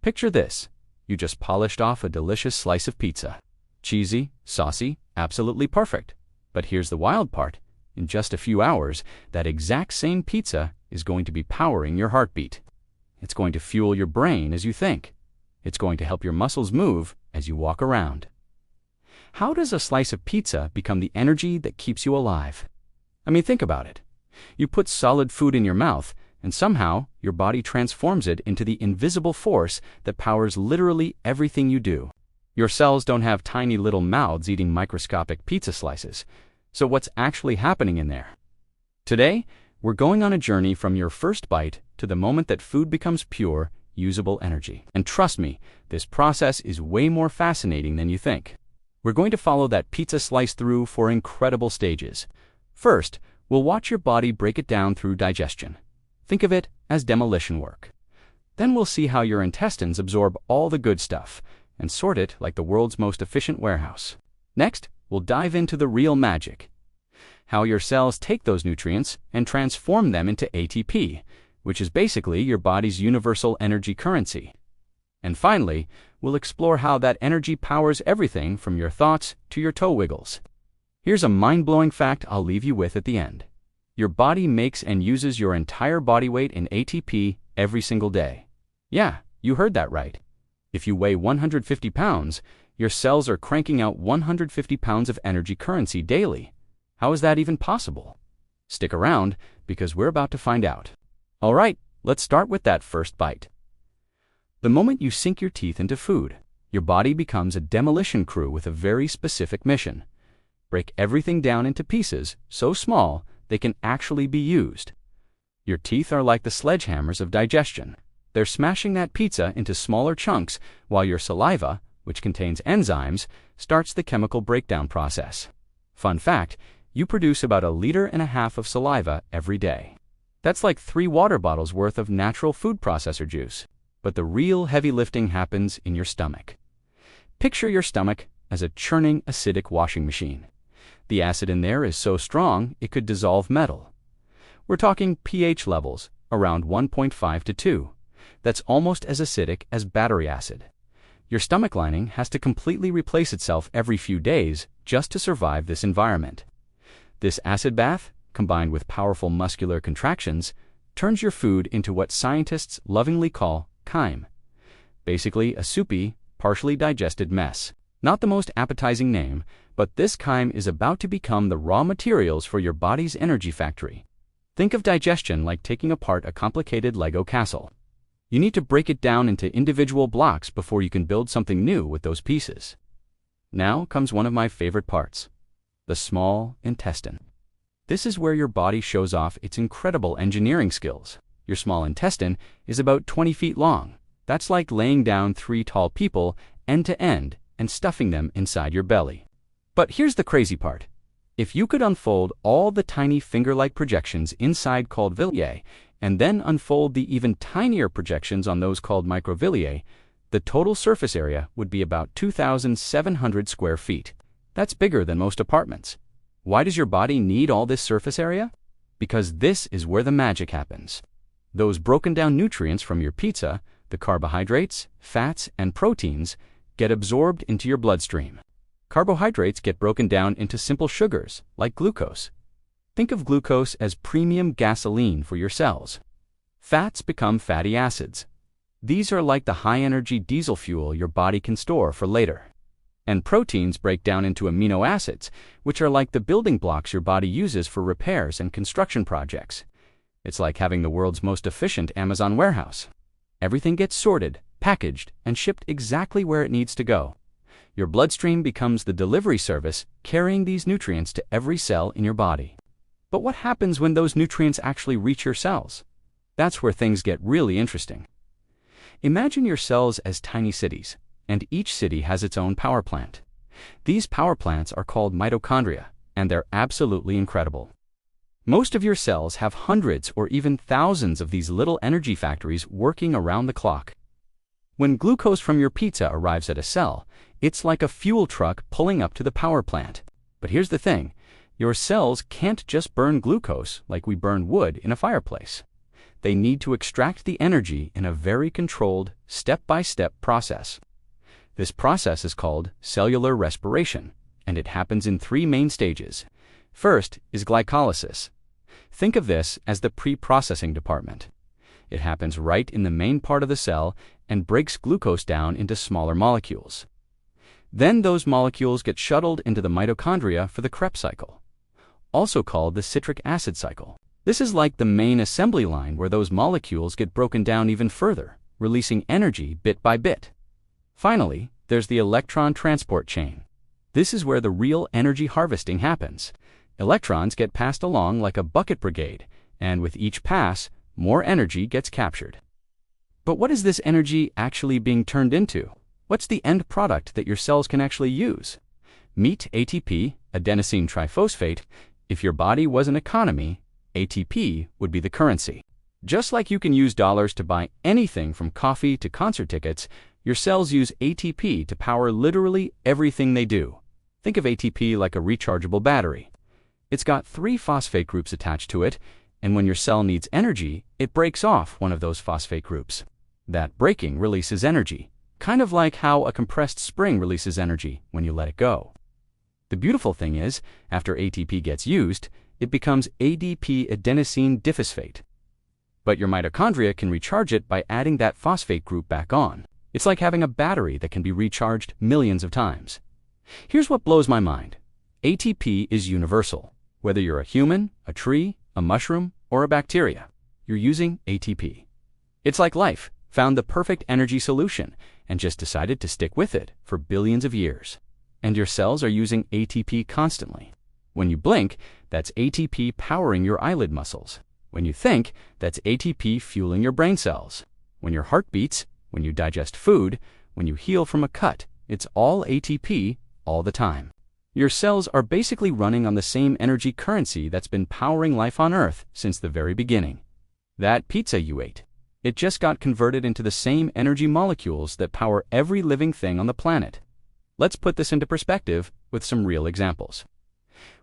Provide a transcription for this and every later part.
Picture this. You just polished off a delicious slice of pizza. Cheesy, saucy, absolutely perfect. But here's the wild part. In just a few hours, that exact same pizza is going to be powering your heartbeat. It's going to fuel your brain as you think. It's going to help your muscles move as you walk around. How does a slice of pizza become the energy that keeps you alive? I mean, think about it. You put solid food in your mouth, and somehow your body transforms it into the invisible force that powers literally everything you do. Your cells don't have tiny little mouths eating microscopic pizza slices. So what's actually happening in there? Today, we're going on a journey from your first bite to the moment that food becomes pure, usable energy. And trust me, this process is way more fascinating than you think. We're going to follow that pizza slice through 4 incredible stages. First, we'll watch your body break it down through digestion. Think of it as demolition work. Then we'll see how your intestines absorb all the good stuff and sort it like the world's most efficient warehouse. Next, we'll dive into the real magic. How your cells take those nutrients and transform them into ATP, which is basically your body's universal energy currency. And finally, we'll explore how that energy powers everything from your thoughts to your toe wiggles. Here's a mind-blowing fact I'll leave you with at the end. Your body makes and uses your entire body weight in ATP every single day. Yeah, you heard that right. If you weigh 150 pounds, your cells are cranking out 150 pounds of energy currency daily. How is that even possible? Stick around, because we're about to find out. All right, let's start with that first bite. The moment you sink your teeth into food, your body becomes a demolition crew with a very specific mission. Break everything down into pieces so small they can actually be used. Your teeth are like the sledgehammers of digestion. They're smashing that pizza into smaller chunks while your saliva, which contains enzymes, starts the chemical breakdown process. Fun fact, you produce about 1.5 liters of saliva every day. That's like 3 water bottles worth of natural food processor juice. But the real heavy lifting happens in your stomach. Picture your stomach as a churning acidic washing machine. The acid in there is so strong it could dissolve metal. We're talking pH levels around 1.5 to 2. That's almost as acidic as battery acid. Your stomach lining has to completely replace itself every few days just to survive this environment. This acid bath, combined with powerful muscular contractions, turns your food into what scientists lovingly call chyme. Basically a soupy, partially digested mess. Not the most appetizing name, but this chyme is about to become the raw materials for your body's energy factory. Think of digestion like taking apart a complicated Lego castle. You need to break it down into individual blocks before you can build something new with those pieces. Now comes one of my favorite parts, the small intestine. This is where your body shows off its incredible engineering skills. Your small intestine is about 20 feet long. That's like laying down 3 tall people end to end and stuffing them inside your belly. But here's the crazy part. If you could unfold all the tiny finger-like projections inside called villi, and then unfold the even tinier projections on those called microvilli, the total surface area would be about 2,700 square feet. That's bigger than most apartments. Why does your body need all this surface area? Because this is where the magic happens. Those broken down nutrients from your pizza, the carbohydrates, fats, and proteins, get absorbed into your bloodstream. Carbohydrates get broken down into simple sugars, like glucose. Think of glucose as premium gasoline for your cells. Fats become fatty acids. These are like the high-energy diesel fuel your body can store for later. And proteins break down into amino acids, which are like the building blocks your body uses for repairs and construction projects. It's like having the world's most efficient Amazon warehouse. Everything gets sorted, packaged, and shipped exactly where it needs to go. Your bloodstream becomes the delivery service carrying these nutrients to every cell in your body. But what happens when those nutrients actually reach your cells? That's where things get really interesting. Imagine your cells as tiny cities, and each city has its own power plant. These power plants are called mitochondria, and they're absolutely incredible. Most of your cells have hundreds or even thousands of these little energy factories working around the clock. When glucose from your pizza arrives at a cell, it's like a fuel truck pulling up to the power plant. But here's the thing, your cells can't just burn glucose like we burn wood in a fireplace. they need to extract the energy in a very controlled, step-by-step process. This process is called cellular respiration, and it happens in 3 main stages. First is glycolysis. Think of this as the pre-processing department. It happens right in the main part of the cell and breaks glucose down into smaller molecules. Then those molecules get shuttled into the mitochondria for the Krebs cycle, also called the citric acid cycle. This is like the main assembly line where those molecules get broken down even further, releasing energy bit by bit. Finally, there's the electron transport chain. This is where the real energy harvesting happens. Electrons get passed along like a bucket brigade, and with each pass, more energy gets captured. But what is this energy actually being turned into? What's the end product that your cells can actually use? Meet ATP, adenosine triphosphate. If your body was an economy, ATP would be the currency. Just like you can use dollars to buy anything from coffee to concert tickets, your cells use ATP to power literally everything they do. Think of ATP like a rechargeable battery. It's got 3 phosphate groups attached to it, and when your cell needs energy, it breaks off one of those phosphate groups. That breaking releases energy, kind of like how a compressed spring releases energy when you let it go. The beautiful thing is, after ATP gets used, it becomes ADP adenosine diphosphate. But your mitochondria can recharge it by adding that phosphate group back on. It's like having a battery that can be recharged millions of times. Here's what blows my mind. ATP is universal. Whether you're a human, a tree, a mushroom, or a bacteria, you're using ATP. It's like life found the perfect energy solution and just decided to stick with it for billions of years. And your cells are using ATP constantly. When you blink, that's ATP powering your eyelid muscles. When you think, that's ATP fueling your brain cells. When your heart beats, when you digest food, when you heal from a cut, it's all ATP all the time. Your cells are basically running on the same energy currency that's been powering life on Earth since the very beginning. That pizza you ate, it just got converted into the same energy molecules that power every living thing on the planet. Let's put this into perspective with some real examples.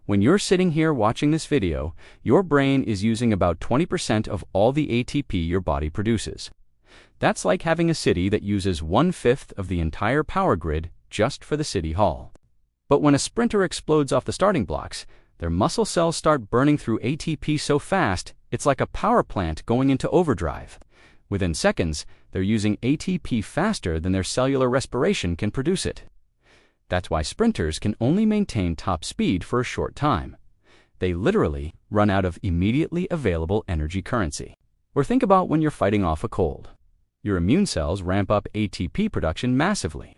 When you're sitting here watching this video, your brain is using about 20% of all the ATP your body produces. That's like having a city that uses 1/5 of the entire power grid just for the city hall. But when a sprinter explodes off the starting blocks, their muscle cells start burning through ATP so fast, it's like a power plant going into overdrive. Within seconds, they're using ATP faster than their cellular respiration can produce it. That's why sprinters can only maintain top speed for a short time. They literally run out of immediately available energy currency. Or think about when you're fighting off a cold. Your immune cells ramp up ATP production massively.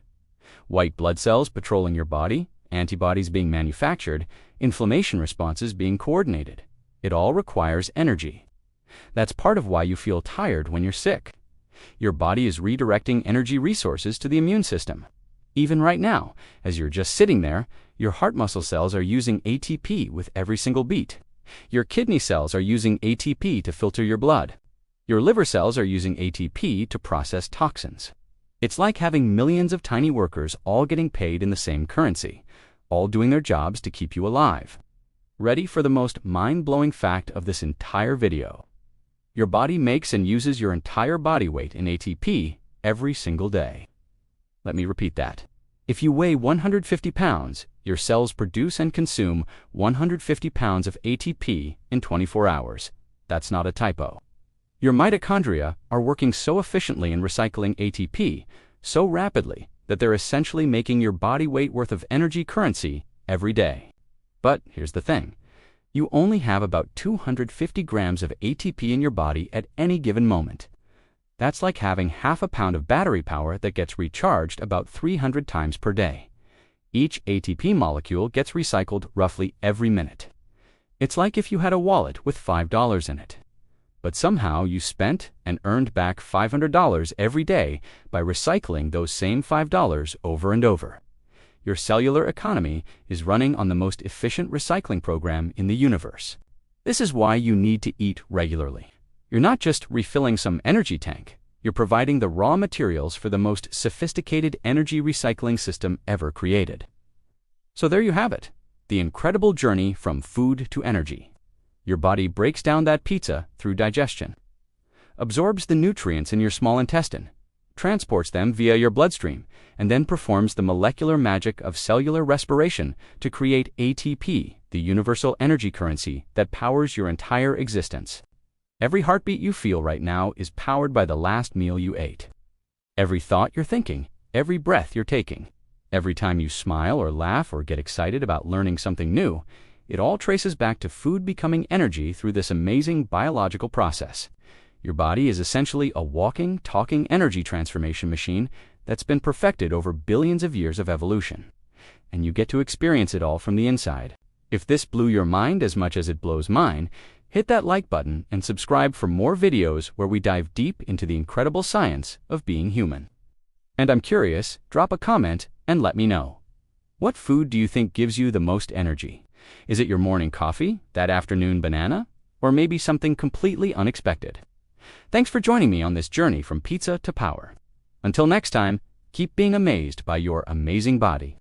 White blood cells patrolling your body, antibodies being manufactured, inflammation responses being coordinated. It all requires energy. That's part of why you feel tired when you're sick. Your body is redirecting energy resources to the immune system. Even right now, as you're just sitting there, your heart muscle cells are using ATP with every single beat. Your kidney cells are using ATP to filter your blood. Your liver cells are using ATP to process toxins. It's like having millions of tiny workers all getting paid in the same currency, all doing their jobs to keep you alive. Ready for the most mind-blowing fact of this entire video? Your body makes and uses your entire body weight in ATP every single day. Let me repeat that. If you weigh 150 pounds, your cells produce and consume 150 pounds of ATP in 24 hours. That's not a typo. Your mitochondria are working so efficiently in recycling ATP, so rapidly, that they're essentially making your body weight worth of energy currency every day. But here's the thing. You only have about 250 grams of ATP in your body at any given moment. That's like having half a pound of battery power that gets recharged about 300 times per day. Each ATP molecule gets recycled roughly every minute. It's like if you had a wallet with $5 in it. But somehow you spent and earned back $500 every day by recycling those same $5 over and over. Your cellular economy is running on the most efficient recycling program in the universe. This is why you need to eat regularly. You're not just refilling some energy tank, you're providing the raw materials for the most sophisticated energy recycling system ever created. So there you have it, the incredible journey from food to energy. Your body breaks down that pizza through digestion. absorbs the nutrients in your small intestine, transports them via your bloodstream, and then performs the molecular magic of cellular respiration to create ATP, the universal energy currency that powers your entire existence. Every heartbeat you feel right now is powered by the last meal you ate. Every thought you're thinking, every breath you're taking, every time you smile or laugh or get excited about learning something new, it all traces back to food becoming energy through this amazing biological process. Your body is essentially a walking, talking energy transformation machine that's been perfected over billions of years of evolution. And you get to experience it all from the inside. If this blew your mind as much as it blows mine, hit that like button and subscribe for more videos where we dive deep into the incredible science of being human. And I'm curious, drop a comment and let me know. What food do you think gives you the most energy? Is it your morning coffee, that afternoon banana, or maybe something completely unexpected? Thanks for joining me on this journey from pizza to power. Until next time, keep being amazed by your amazing body.